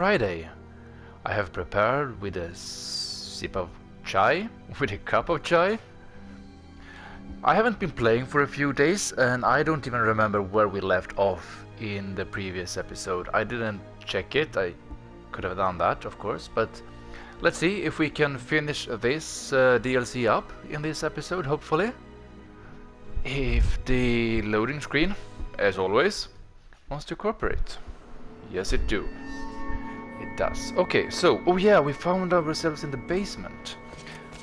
Friday. I have prepared with a sip of chai, with a cup of chai. I haven't been playing for a few days and I don't even remember where we left off in the previous episode. I didn't check it, I could have done that of course, but let's see if we can finish this DLC up in this episode, hopefully. If the loading screen, as always, wants to cooperate. Yes it do. It does. Okay, so, oh yeah, we found ourselves in the basement.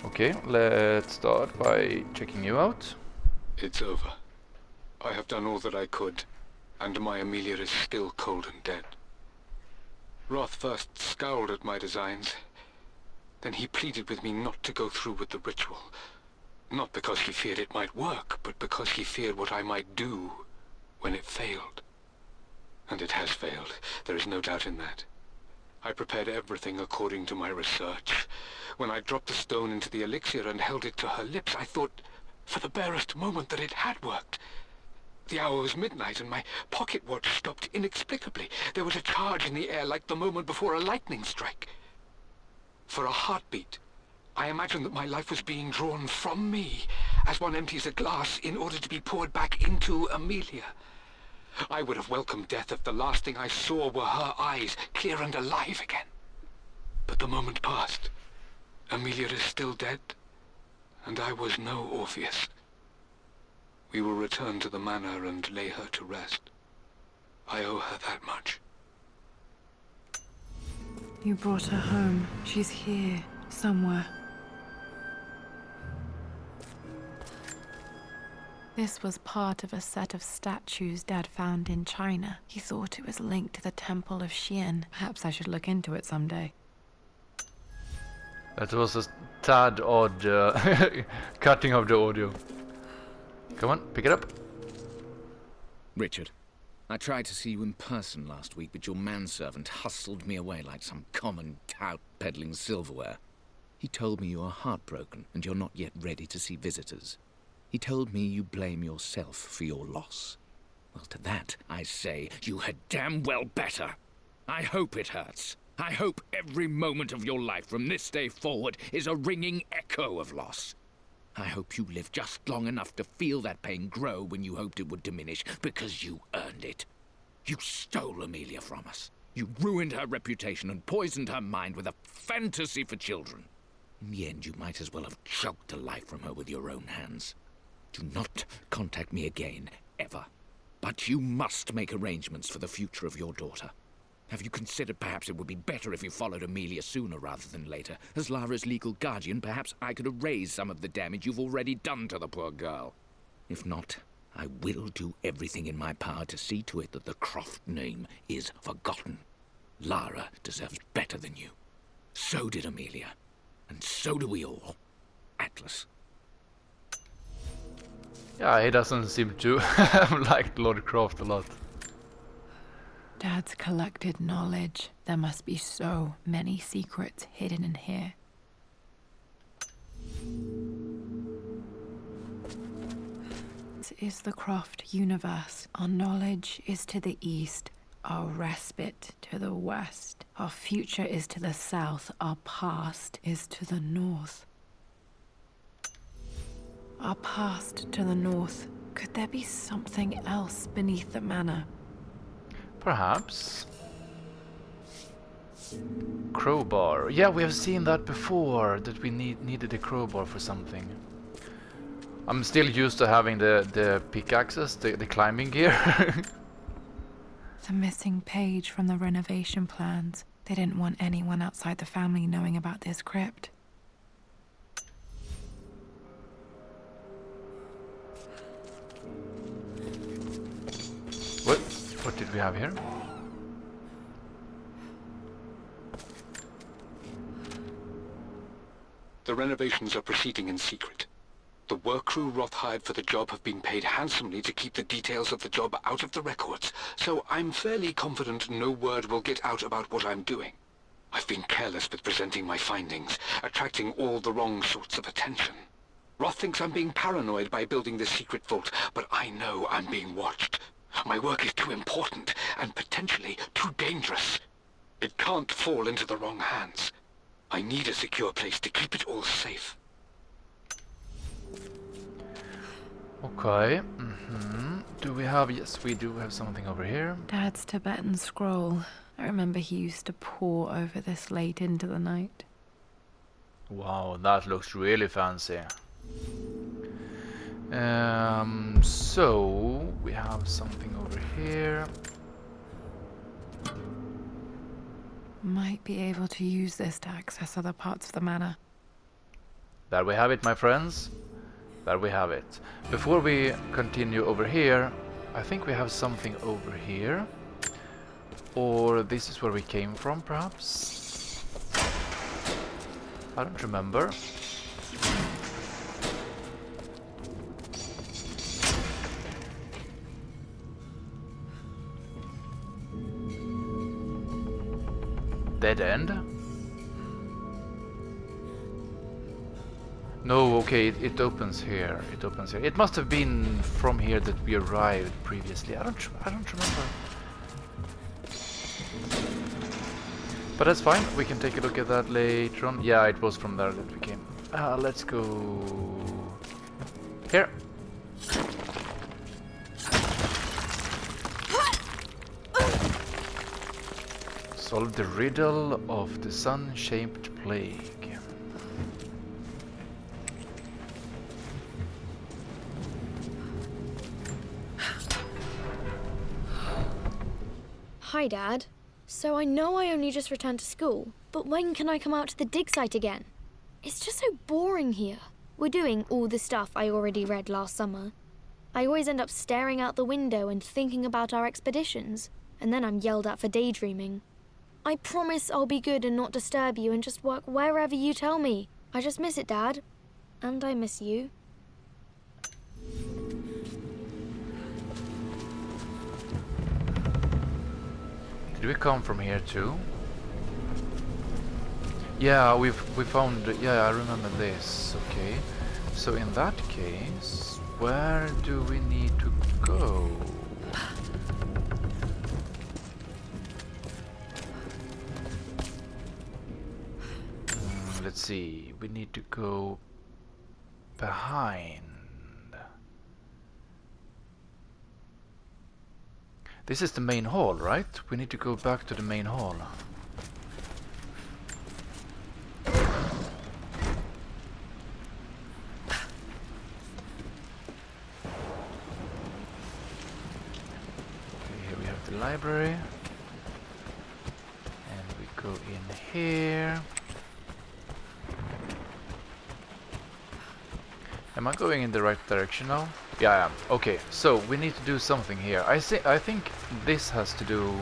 Okay, let's start by checking you out. It's over. I have done all that I could, and my Amelia is still cold and dead. Roth first scowled at my designs. Then he pleaded with me not to go through with the ritual. Not because he feared it might work, but because he feared what I might do when it failed. And it has failed. There is no doubt in that. I prepared everything according to my research. When I dropped the stone into the elixir and held it to her lips, I thought for the barest moment that it had worked. The hour was midnight and my pocket watch stopped inexplicably. There was a charge in the air like the moment before a lightning strike. For a heartbeat, I imagined that my life was being drawn from me as one empties a glass in order to be poured back into Amelia. I would have welcomed death if the last thing I saw were her eyes, clear and alive again. But the moment passed. Amelia is still dead, and I was no Orpheus. We will return to the manor and lay her to rest. I owe her that much. You brought her home. She's here, somewhere. This was part of a set of statues Dad found in China. He thought it was linked to the Temple of Xian. Perhaps I should look into it someday. That was a tad odd cutting of the audio. Come on, pick it up. Richard, I tried to see you in person last week, but your manservant hustled me away like some common tout peddling silverware. He told me you are heartbroken and you're not yet ready to see visitors. He told me you blame yourself for your loss. Well, to that, I say, you had damn well better. I hope it hurts. I hope every moment of your life from this day forward is a ringing echo of loss. I hope you live just long enough to feel that pain grow when you hoped it would diminish, because you earned it. You stole Amelia from us. You ruined her reputation and poisoned her mind with a fantasy for children. In the end, you might as well have choked the life from her with your own hands. Do not contact me again, ever. But you must make arrangements for the future of your daughter. Have you considered perhaps it would be better if you followed Amelia sooner rather than later? As Lara's legal guardian, perhaps I could erase some of the damage you've already done to the poor girl. If not, I will do everything in my power to see to it that the Croft name is forgotten. Lara deserves better than you. So did Amelia. And so do we all. Atlas. Yeah, he doesn't seem to like Lord Croft a lot. Dad's collected knowledge. There must be so many secrets hidden in here. This is the Croft universe. Our knowledge is to the east, our respite to the west. Our future is to the south, our past is to the north. Our past to the north. Could there be something else beneath the manor? Perhaps. Crowbar. Yeah, we have seen that before, that we needed a crowbar for something. I'm still used to having the pickaxes, the climbing gear. The missing page from the renovation plans. They didn't want anyone outside the family knowing about this crypt. What did we have here? The renovations are proceeding in secret. The work crew Roth hired for the job have been paid handsomely to keep the details of the job out of the records, so I'm fairly confident no word will get out about what I'm doing. I've been careless with presenting my findings, attracting all the wrong sorts of attention. Roth thinks I'm being paranoid by building this secret vault, but I know I'm being watched. My work is too important, and potentially too dangerous. It can't fall into the wrong hands. I need a secure place to keep it all safe. Okay. Do we have... Yes, we do have something over here. Dad's Tibetan scroll. I remember he used to pore over this late into the night. Wow, that looks really fancy. So we have something over here. Might be able to use this to access other parts of the manor. There we have it, my friends. There we have it. Before we continue over here, I think we have something over here. Or this is where we came from, perhaps? I don't remember. Dead end? No, okay, it opens here. It opens here. It must have been from here that we arrived previously. I don't remember. But that's fine. We can take a look at that later on. Yeah, it was from there that we came. Let's go here. Solve the riddle of the sun-shaped plague. Hi, Dad. So I know I only just returned to school, but when can I come out to the dig site again? It's just so boring here. We're doing all the stuff I already read last summer. I always end up staring out the window and thinking about our expeditions, and then I'm yelled at for daydreaming. I promise I'll be good and not disturb you and just work wherever you tell me. I just miss it, Dad. And I miss you. Did we come from here too? Yeah, we found... Yeah, I remember this. Okay. So in that case, where do we need to go? Let's see. We need to go behind. This is the main hall, right? We need to go back to the main hall. Okay, here we have the library. And we go in here. Am I going in the right direction now? Yeah, I am. Okay, so we need to do something here. I think this has to do...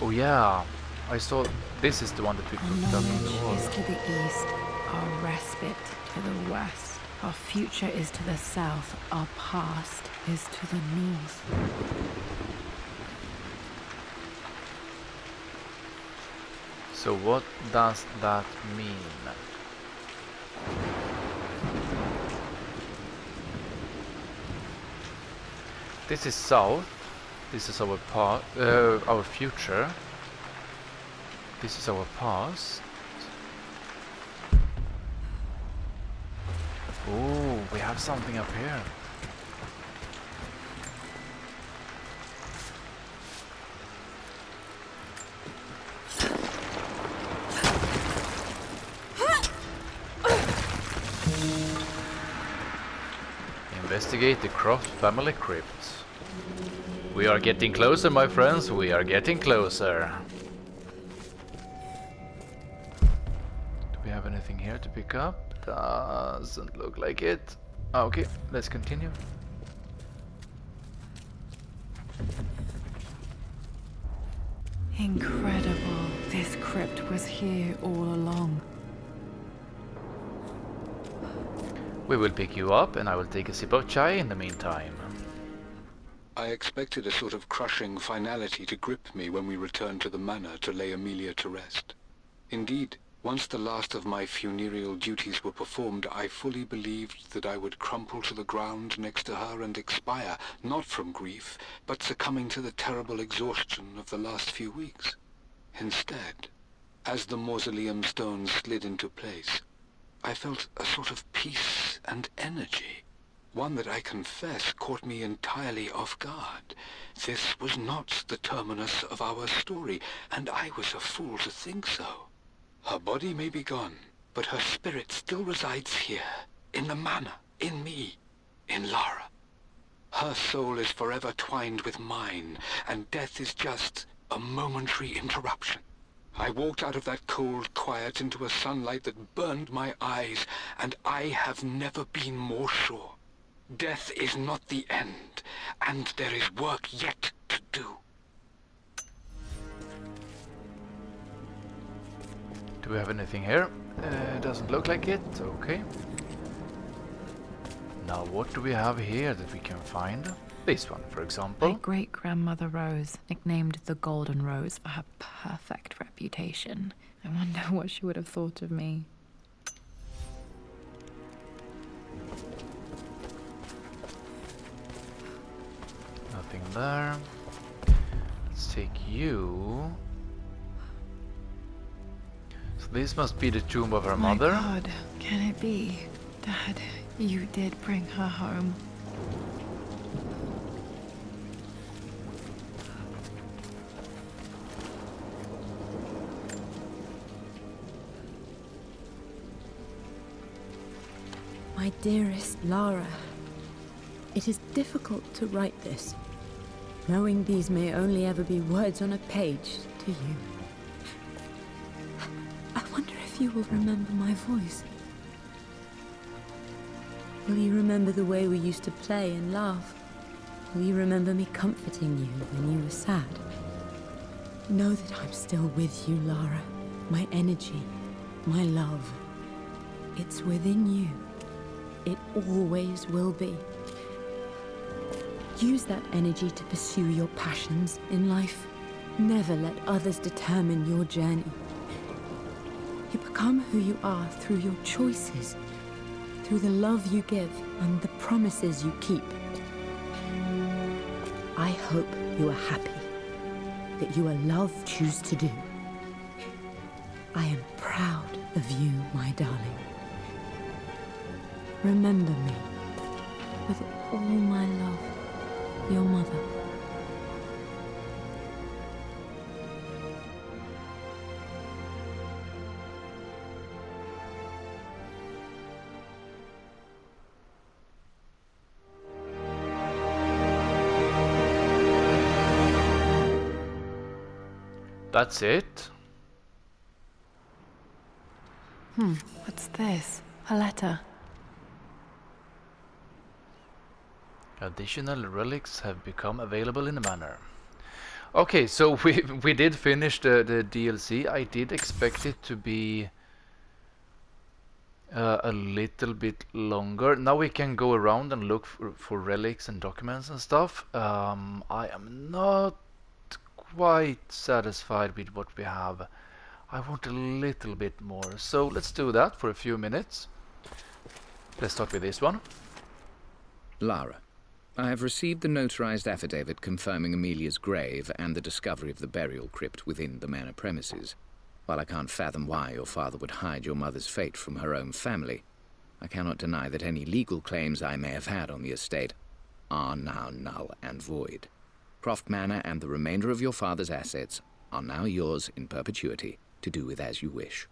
Oh yeah, I saw... This is the one that we put up on the wall. Knowledge is to the east, our respite to the west. Our future is to the south, our past is to the north. So what does that mean? This is south. This is our our future. This is our past. Oh, we have something up here. Investigate the Croft family crypt. We are getting closer, my friends. We are getting closer. Do we have anything here to pick up? Doesn't look like it. Okay, let's continue. Incredible. This crypt was here all along. We will pick you up and I will take a sip of chai in the meantime. I expected a sort of crushing finality to grip me when we returned to the manor to lay Amelia to rest. Indeed, once the last of my funereal duties were performed, I fully believed that I would crumple to the ground next to her and expire, not from grief, but succumbing to the terrible exhaustion of the last few weeks. Instead, as the mausoleum stones slid into place, I felt a sort of peace and energy. One that I confess caught me entirely off guard. This was not the terminus of our story, and I was a fool to think so. Her body may be gone, but her spirit still resides here, in the manor, in me, in Lara. Her soul is forever twined with mine, and death is just a momentary interruption. I walked out of that cold quiet into a sunlight that burned my eyes, and I have never been more sure. Death is not the end, and there is work yet to do. Do we have anything here? Doesn't look like it. Okay. Now what do we have here that we can find? This one, for example. My great-grandmother Rose, nicknamed the Golden Rose for her perfect reputation. I wonder what she would have thought of me. Nothing there. Let's take you. So this must be the tomb of her mother. My God, can it be? Dad, you did bring her home. My dearest Lara, it is difficult to write this, knowing these may only ever be words on a page to you. I wonder if you will remember my voice. Will you remember the way we used to play and laugh? Will you remember me comforting you when you were sad? Know that I'm still with you, Lara. My energy, my love. It's within you. It always will be. Use that energy to pursue your passions in life. Never let others determine your journey. You become who you are through your choices, through the love you give and the promises you keep. I hope you are happy, that you are love choose to do. I am proud of you, my darling. Remember me, with all my love, your mother. That's it. What's this? A letter. Additional relics have become available in the manor. Okay, so we did finish the DLC. I did expect it to be a little bit longer. Now we can go around and look for relics and documents and stuff. I am not quite satisfied with what we have. I want a little bit more. So let's do that for a few minutes. Let's start with this one. Lara, I have received the notarized affidavit confirming Amelia's grave and the discovery of the burial crypt within the manor premises. While I can't fathom why your father would hide your mother's fate from her own family, I cannot deny that any legal claims I may have had on the estate are now null and void. Croft Manor and the remainder of your father's assets are now yours in perpetuity to do with as you wish.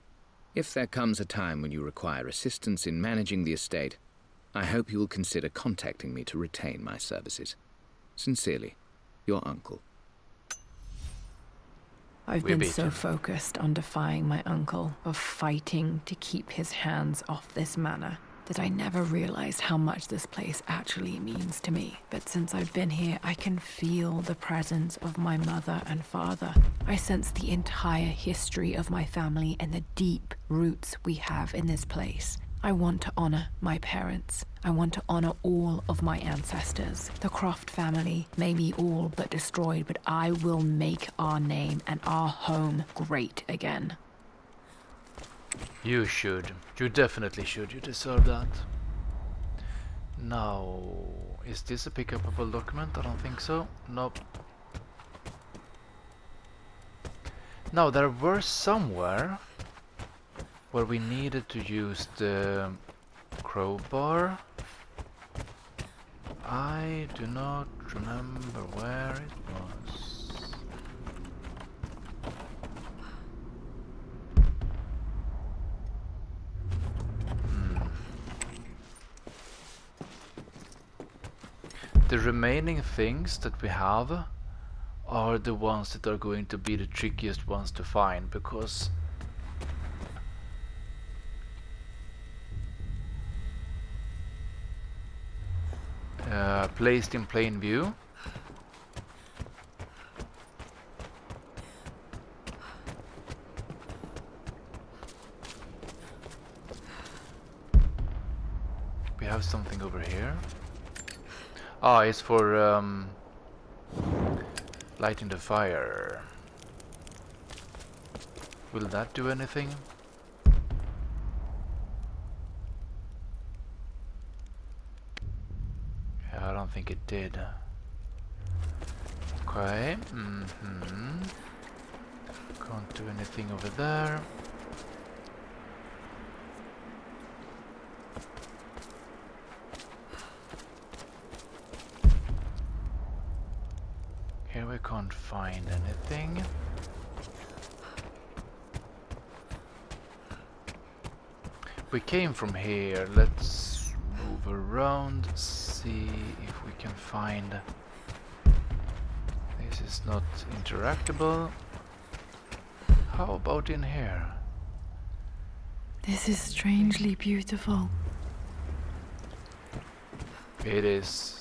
If there comes a time when you require assistance in managing the estate, I hope you will consider contacting me to retain my services. Sincerely, your uncle. I've We're been so beaten. focused on defying my uncle, of fighting to keep his hands off this manor, that I never realized how much this place actually means to me. But since I've been here, I can feel the presence of my mother and father. I sense the entire history of my family and the deep roots we have in this place. I want to honor my parents. I want to honor all of my ancestors. The Croft family may be all but destroyed, but I will make our name and our home great again. You should. You definitely should. You deserve that. Now, is this a pick-upable document? I don't think so. Nope. Now there were somewhere where we needed to use the crowbar. I do not remember where it was. The remaining things that we have are the ones that are going to be the trickiest ones to find, because placed in plain view. We have something over here. Ah, it's for lighting the fire. Will that do anything? Yeah, I don't think it did. Okay. Can't do anything over there. Here we can't find anything. We came from here. Let's move around, see if we can find. This is not interactable. How about in here? This is strangely beautiful. It is.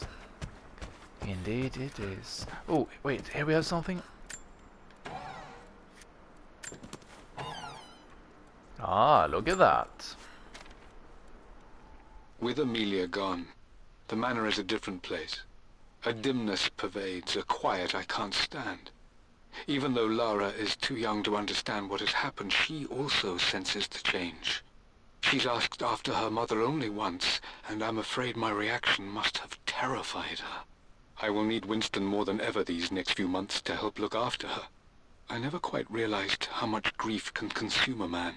Indeed it is. Oh, wait, here we have something. Ah, look at that. With Amelia gone, the manor is a different place. A dimness pervades, a quiet I can't stand. Even though Lara is too young to understand what has happened, she also senses the change. She's asked after her mother only once, and I'm afraid my reaction must have terrified her. I will need Winston more than ever these next few months to help look after her. I never quite realized how much grief can consume a man,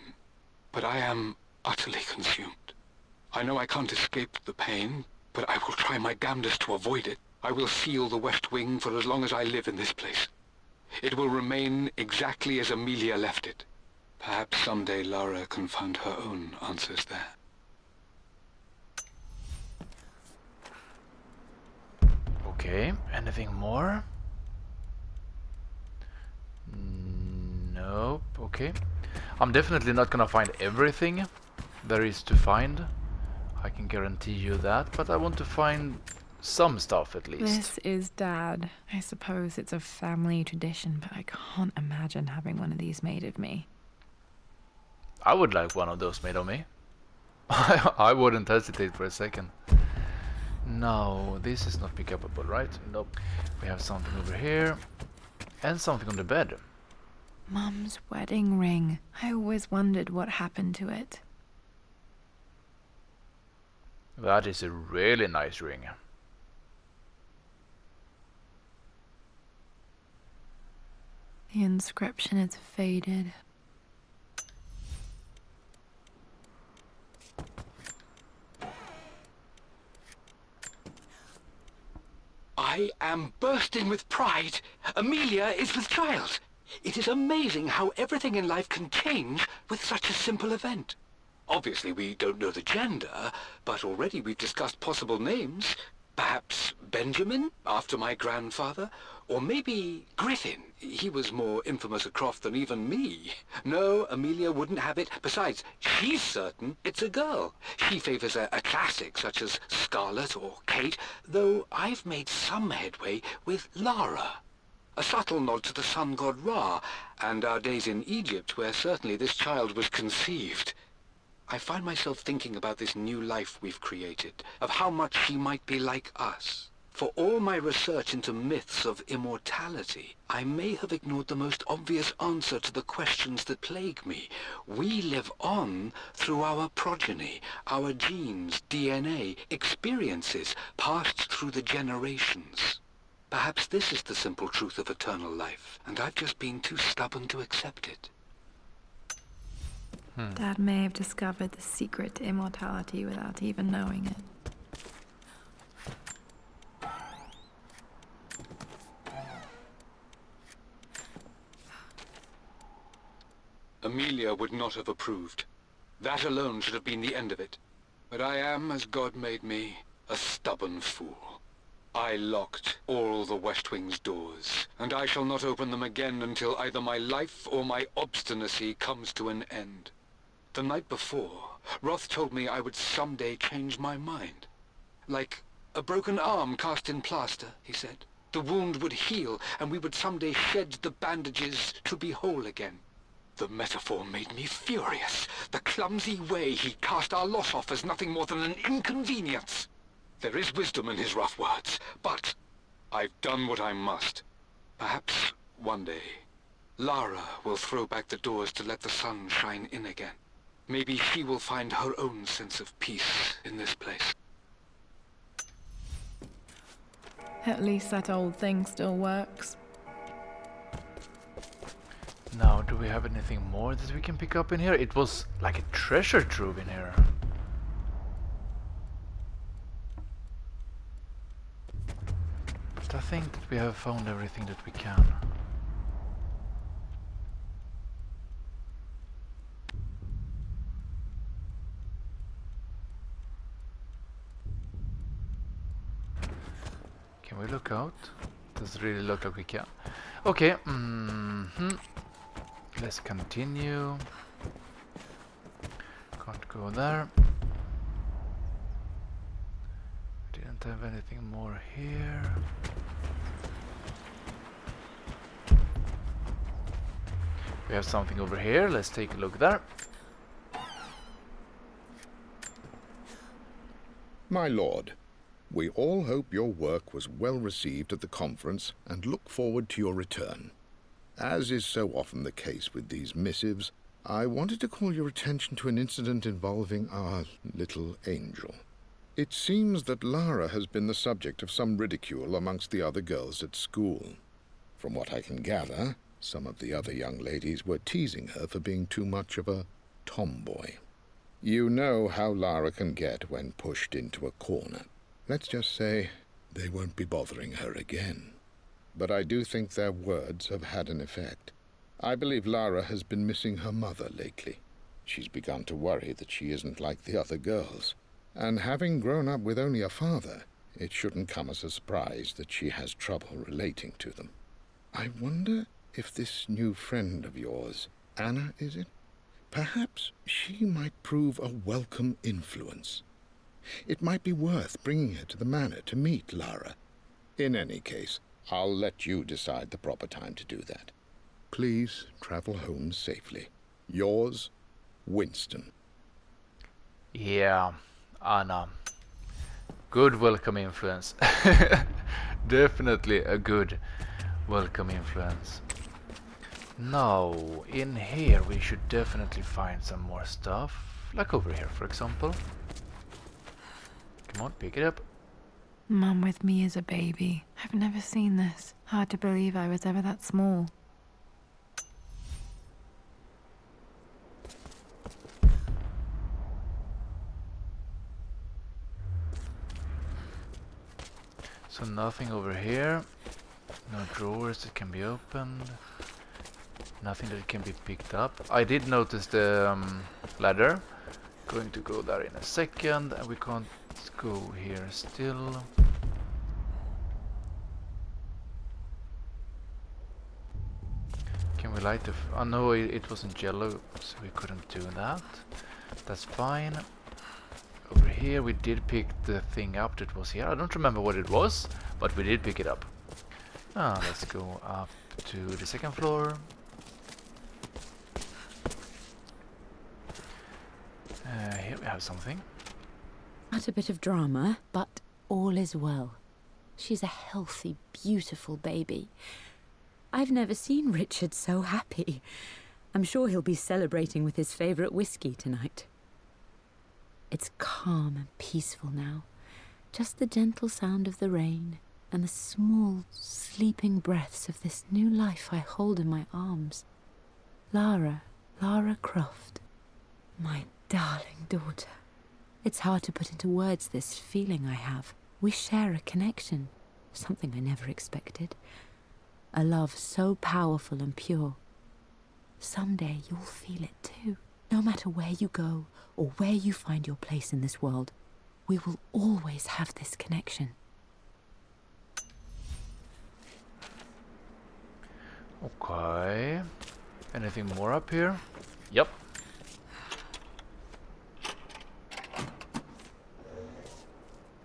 but I am utterly consumed. I know I can't escape the pain, but I will try my damnedest to avoid it. I will seal the West Wing for as long as I live in this place. It will remain exactly as Amelia left it. Perhaps someday Lara can find her own answers there. Okay, anything more? Nope, okay. I'm definitely not gonna find everything there is to find. I can guarantee you that, but I want to find some stuff at least. This is Dad. I suppose it's a family tradition, but I can't imagine having one of these made of me. I would like one of those made of me. I wouldn't hesitate for a second. No, this is not pick upable, right? Nope. We have something over here. And something on the bed. Mum's wedding ring. I always wondered what happened to it. That is a really nice ring. The inscription is faded. I am bursting with pride. Amelia is with child. It is amazing how everything in life can change with such a simple event. Obviously, we don't know the gender, but already we've discussed possible names. Perhaps Benjamin, after my grandfather, or maybe Griffin. He was more infamous at Croft than even me. No, Amelia wouldn't have it. Besides, she's certain it's a girl. She favors a classic such as Scarlet or Kate, though I've made some headway with Lara. A subtle nod to the sun god Ra, and our days in Egypt, where certainly this child was conceived. I find myself thinking about this new life we've created, of how much she might be like us. For all my research into myths of immortality, I may have ignored the most obvious answer to the questions that plague me. We live on through our progeny, our genes, DNA, experiences passed through the generations. Perhaps this is the simple truth of eternal life, and I've just been too stubborn to accept it. Dad may have discovered the secret to immortality without even knowing it. Amelia would not have approved. That alone should have been the end of it. But I am, as God made me, a stubborn fool. I locked all the West Wing's doors, and I shall not open them again until either my life or my obstinacy comes to an end. The night before, Roth told me I would someday change my mind. Like a broken arm cast in plaster, he said. The wound would heal, and we would someday shed the bandages to be whole again. The metaphor made me furious. The clumsy way he cast our loss off as nothing more than an inconvenience. There is wisdom in his rough words, but I've done what I must. Perhaps one day, Lara will throw back the doors to let the sun shine in again. Maybe she will find her own sense of peace in this place. At least that old thing still works. Now, do we have anything more that we can pick up in here? It was like a treasure trove in here. But I think that we have found everything that we can. Can we look out? Does it really look like we can? Okay. Let's continue. Can't go there. Didn't have anything more here. We have something over here. Let's take a look there. My lord, we all hope your work was well received at the conference and look forward to your return. As is so often the case with these missives, I wanted to call your attention to an incident involving our little angel. It seems that Lara has been the subject of some ridicule amongst the other girls at school. From what I can gather, some of the other young ladies were teasing her for being too much of a tomboy. You know how Lara can get when pushed into a corner. Let's just say they won't be bothering her again. But I do think their words have had an effect. I believe Lara has been missing her mother lately. She's begun to worry that she isn't like the other girls. And having grown up with only a father, it shouldn't come as a surprise that she has trouble relating to them. I wonder if this new friend of yours, Anna, is it? Perhaps she might prove a welcome influence. It might be worth bringing her to the manor to meet Lara. In any case, I'll let you decide the proper time to do that. Please travel home safely. Yours, Winston. Yeah, Anna. Good welcome influence. Definitely a good welcome influence. Now, in here we should definitely find some more stuff. Like over here, for example. Come on, pick it up. Mum with me as a baby. I've never seen this. Hard to believe I was ever that small. So nothing over here. No drawers that can be opened. Nothing that can be picked up. I did notice the ladder. Going to go there in a second, and we can't go here still. Can we light the... oh no, it wasn't yellow, so we couldn't do that. That's fine. Over here we did pick the thing up that was here. I don't remember what it was, but we did pick it up. Let's go up to the second floor. Here we have something. Not a bit of drama, but all is well. She's a healthy, beautiful baby. I've never seen Richard so happy. I'm sure he'll be celebrating with his favorite whiskey tonight. It's calm and peaceful now. Just the gentle sound of the rain and the small, sleeping breaths of this new life I hold in my arms. Lara Croft, my darling daughter. It's hard to put into words this feeling I have. We share a connection, something I never expected. A love so powerful and pure. Someday you'll feel it too. No matter where you go or where you find your place in this world, we will always have this connection. Okay. Anything more up here? Yep.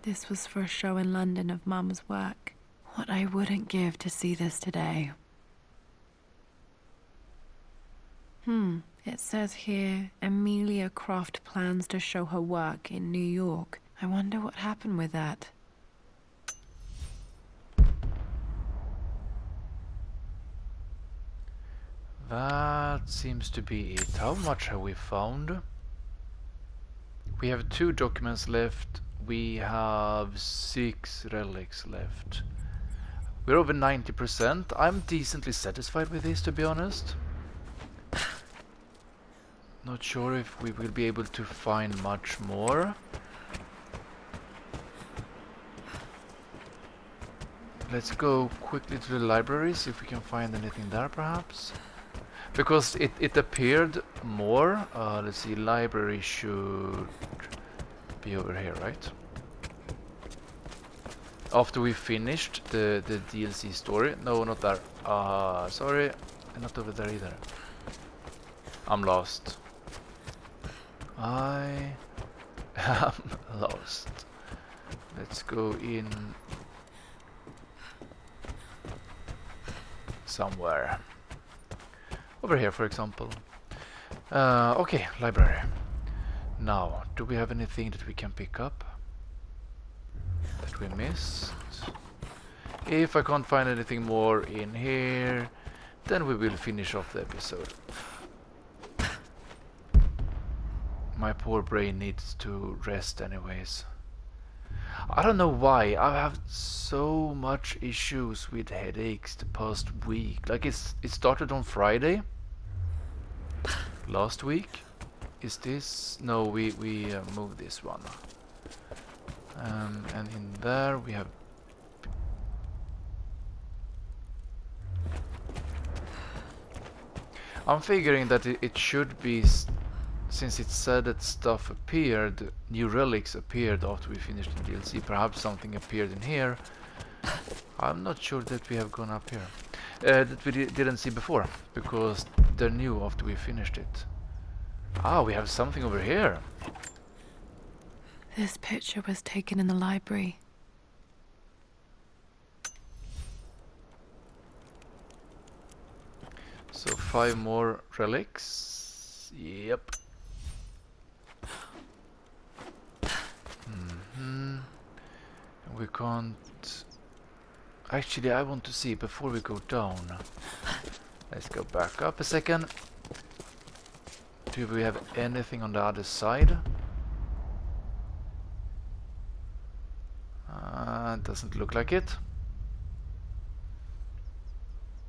This was for a show in London of Mum's work. What I wouldn't give to see this today. It says here, Amelia Croft plans to show her work in New York. I wonder what happened with that. That seems to be it. How much have we found? We have 2 documents left. We have 6 relics left. We're over 90%. I'm decently satisfied with this, to be honest. Not sure if we will be able to find much more. Let's go quickly to the library, see if we can find anything there, perhaps. Because it appeared more. Let's see, library should be over here, right? After we finished the DLC story. No, not there. Sorry, not over there either. I'm lost. I am lost. Let's go in somewhere. Over here, for example. Okay, library. Now, do we have anything that we can pick up that we missed? If I can't find anything more in here, then we will finish off the episode. My poor brain needs to rest anyways. I don't know why. I have so much issues with headaches the past week. Like it started on Friday. Last week. Is this? No, we moved this one. And in there we have. I'm figuring that it should be. Since it said that stuff appeared, new relics appeared after we finished the DLC. Perhaps something appeared in here. I'm not sure that we have gone up here. That we didn't see before, because they're new after we finished it. Ah, we have something over here. This picture was taken in the library. So 5 more relics. Yep. We can't. Actually, I want to see before we go down. Let's go back up a second. Do we have anything on the other side? Doesn't look like it.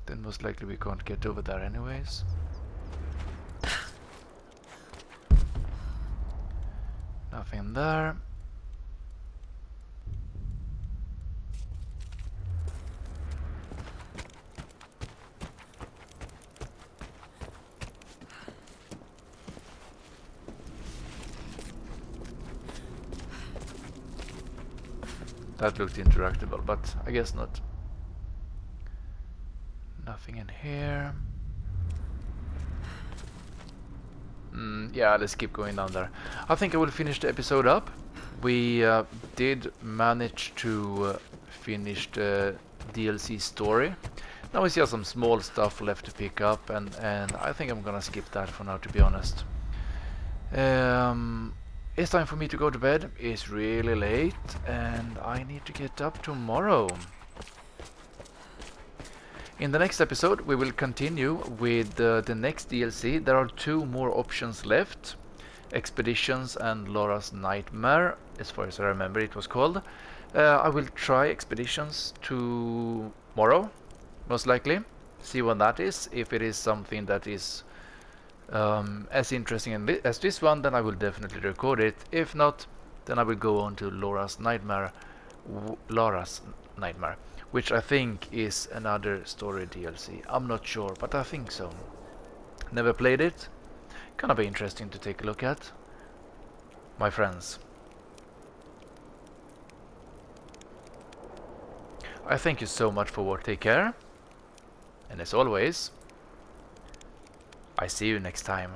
Then most likely we can't get over there anyways. Nothing there. That looked interactable, but I guess not. Nothing in here. Yeah, let's keep going down there. I think I will finish the episode up. We did manage to finish the DLC story. Now we still have some small stuff left to pick up, and I think I'm gonna skip that for now, to be honest. It's time for me to go to bed. It's really late and I need to get up tomorrow. In the next episode we will continue with the next DLC. There are 2 more options left. Expeditions and Laura's Nightmare, as far as I remember it was called. I will try expeditions tomorrow, most likely. See when that is. If it is something that is as interesting as this one, then I will definitely record it. If not, then I will go on to Lara's Nightmare, which I think is another story DLC. I'm not sure, but I think so. Never played it. Gonna be interesting to take a look at. My friends, I thank you so much for what. Take care, and as always, I see you next time.